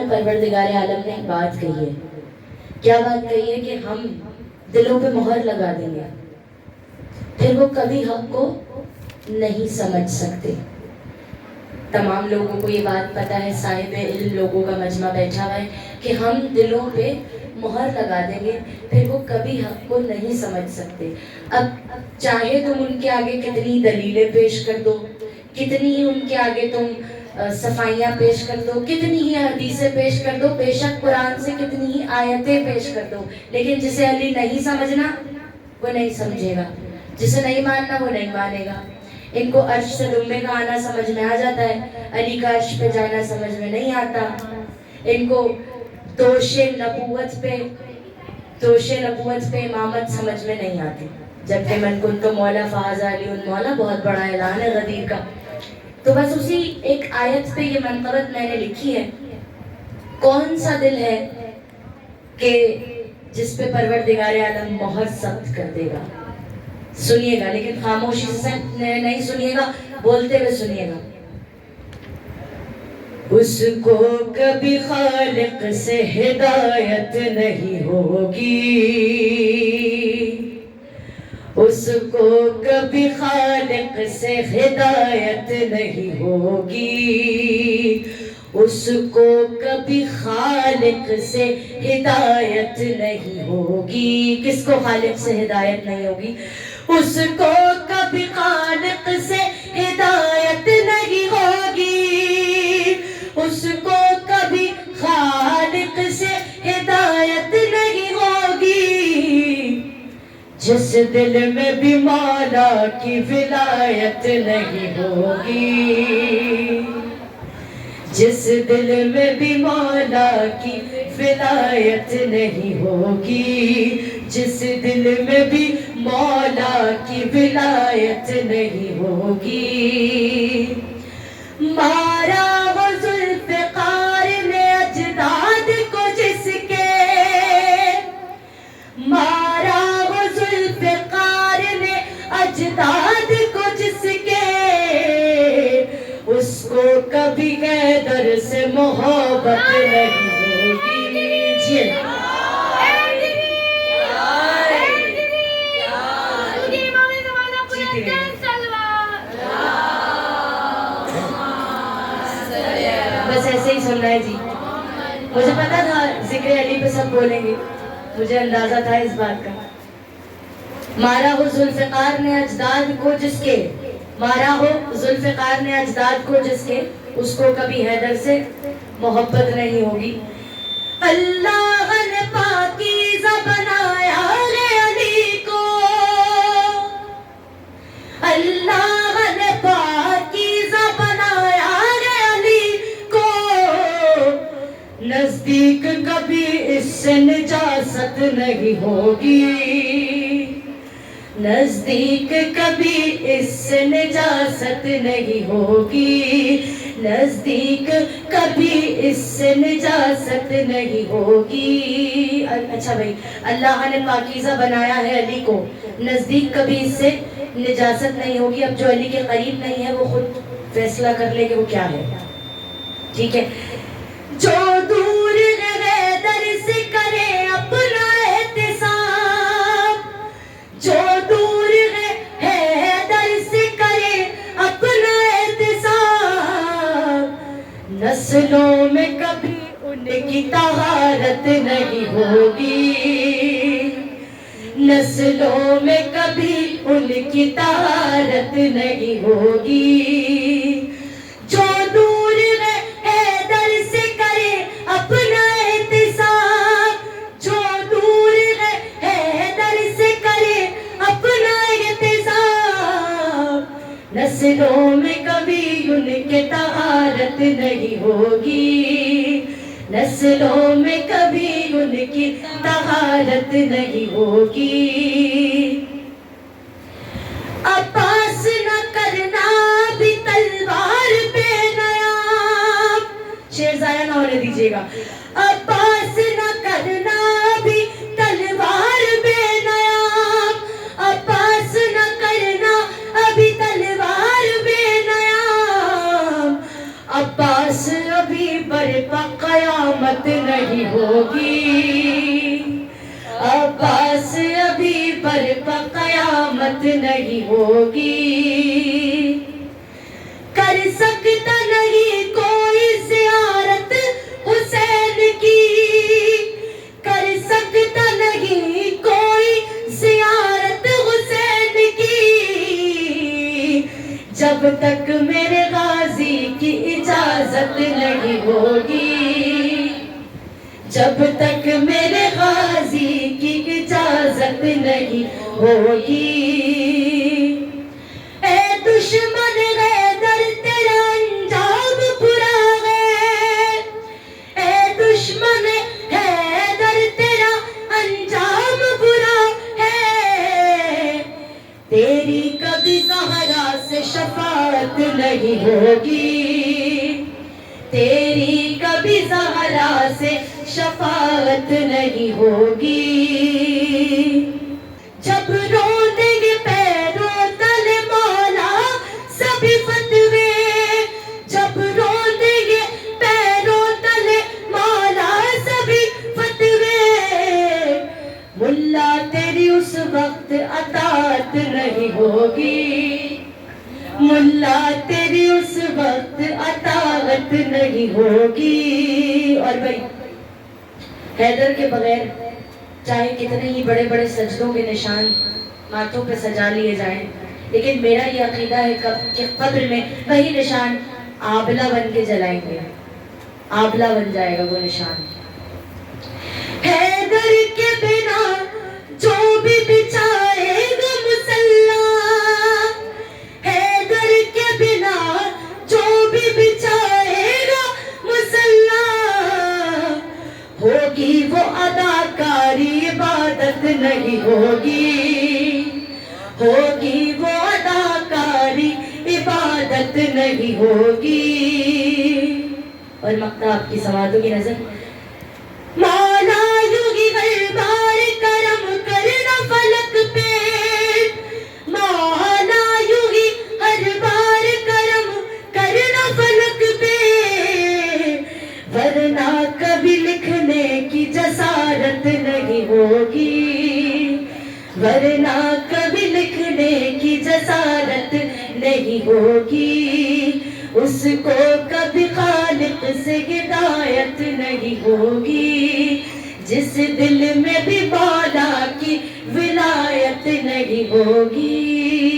پروردگار عالم نے ایک بات کہی ہے. کیا بات کہی ہے؟ کہ ہم دلوں پہ مہر لگا دیں گے، پھر وہ کبھی حق کو نہیں سمجھ سکتے. تمام لوگوں کو یہ بات پتہ ہے، صاحب علم لوگوں کا مجمع بیٹھا ہوا ہے کہ ہم دلوں پہ مہر لگا دیں گے، پھر وہ کبھی حق کو نہیں سمجھ سکتے. اب چاہے تم ان کے آگے کتنی دلیلیں پیش کر دو، کتنی ہی ان کے آگے تم صفائیاں پیش کر دو، کتنی ہی حدیثیں پیش کر دو، بے شک قرآن سے کتنی ہی آیتیں پیش کر دو، لیکن جسے علی نہیں سمجھنا وہ نہیں سمجھے گا، جسے نہیں ماننا وہ نہیں مانے گا. ان کو عرش سے دمبے کا آنا سمجھ میں آ جاتا ہے، علی کا عرش پہ جانا سمجھ میں نہیں آتا. ان کو دوش نبوت پہ امامت سمجھ میں نہیں آتی، جبکہ من کن تو مولا فاز علی مولا بہت بڑا اعلان ہے غدیر کا. تو بس اسی ایک آیت پہ یہ منقبت میں نے لکھی ہے. کون سا دل ہے کہ جس پہ پروردگار عالم مہر سخت کر دے گا؟ سنیے گا، لیکن خاموشی سے نہیں سنیے گا، بولتے ہوئے سنیے گا. اس کو کبھی خالق سے ہدایت نہیں ہوگی، اس کو کبھی خالق سے ہدایت نہیں ہوگی، اس کو کبھی خالق سے ہدایت نہیں ہوگی. کس کو خالق سے ہدایت نہیں ہوگی؟ اس کو کبھی خالق سے ہدایت نہیں ہوگی، اس کو کبھی خالق سے ہدایت نہیں ہوگی. جس دل میں بھی مولا کی ولایت نہیں ہوگی، جس دل میں بھی مولا کی ولایت نہیں ہوگی، جس دل میں بھی مولا کی ولایت نہیں ہوگی. مارا وہ ذوالفقار نے اجداد کو جس کے، مارا وہ ذوالفقار نے اجداد کو جس کے، اس کو کبھی حیدر سے محبت نہیں ہوگی. جی بس ایسے ہی سننا ہے. جی مجھے پتا تھا ذکر علی پہ سب بولیں گے، مجھے اندازہ تھا اس بات کا. مارا ہو ذوالفقار نے اجداد کو جس کے، مارا ہو ذوالفقار نے اجداد کو جس کے، اس کو کبھی حیدر سے محبت نہیں ہوگی. اللہ نے پاکیزہ بنایا ہے علی کو، اللہ نے پاکیزہ بنایا ہے علی کو، نزدیک کبھی اس سے نجاست نہیں ہوگی، نزدیک کبھی اس سے نجاست نہیں ہوگی، نزدیک کبھی اس سے نجاست نہیں ہوگی. اچھا بھائی، اللہ نے پاکیزہ بنایا ہے علی کو، نزدیک کبھی اس سے نجاست نہیں ہوگی. اب جو علی کے قریب نہیں ہے وہ خود فیصلہ کر لے کہ وہ کیا ہے. ٹھیک ہے. جو دور ہے در سے کرے اپنا احتساب، جو دور ہے در سے کرے اپنا احتساب، نسلوں میں کبھی ان کی طہارت نہیں ہوگی، نسلوں میں کبھی ان کی طہارت نہیں ہوگی. جو دور ہے در سے کرے اپنا احتساب، جو دور ہے در سے کرے اپنا احتساب، نسلوں میں کبھی ان کے طہارت نہیں ہوگی، نسلوں میں کبھی ان کی طہارت نہیں ہوگی. عباس نہ کرنا بھی تلوار پہ نیام، شعر ضائع نہ ہونے دیجیے گا. عباس نہ کرنا بھی تلوار پہ نیام، عباس نہ کرنا ابھی تلوار پہ نیام، عباس ابھی برپا قیامت نہیں ہوگی، عباس ابھی برپا قیامت نہیں ہوگی، کر سکتا نہیں کوئی زیارت حسین کی، کر سکتا نہیں کوئی زیارت حسین کی، جب تک میرے غازی کی اجازت نہیں ہوگی، جب تک میرے غازی کی اجازت نہیں ہوگی۔ اے دشمن حیدر تیرا انجام برا ہے، اے دشمن حیدر تیرا انجام برا ہے، تیری کبھی زہرا سے شفاعت نہیں ہوگی، تیری کبھی زہرا سے شفاعت نہیں ہوگی۔ جب روندیں گے پیروں تلے مولا سبھی فتوے، جب روندیں گے پیروں تلے مولا سبھی فتوے، ملا تیری اس وقت اطاعت نہیں ہوگی، ملا تیری اس وقت اطاعت نہیں ہوگی۔ اور بھائی حیدر کے بغیر چاہے کتنے ہی بڑے بڑے سجدوں کے نشان ماتھوں پہ سجا لیے جائیں، لیکن میرا یہ عقیدہ ہے کہ قبر میں وہی نشان آبلہ بن کے جلائیں گے، آبلہ بن جائے گا وہ نشان۔ حیدر کے بنا جو بھی بچھائے گا مسلح، حیدر کے بنا جو بھی بچھائے گا مسلح، ہوگی وہ اداکاری عبادت نہیں ہوگی، ہوگی وہ اداکاری عبادت نہیں ہوگی۔ اور مقطع آپ کی سماعتوں کی نظر، مولا یوں ہی ہر بار کرم کرنا فلک پہ، مولا یوں ہی ہر بار کرم کرنا فلک پہ، ورنہ کبھی لکھنے کی جسارت نہیں ہوگی، ورنہ کبھی لکھنے کی جسارت نہیں ہوگی، اس کو کبھی خالق سے ہدایت نہیں ہوگی، جس دل میں بھی مولا کی ولایت نہیں ہوگی۔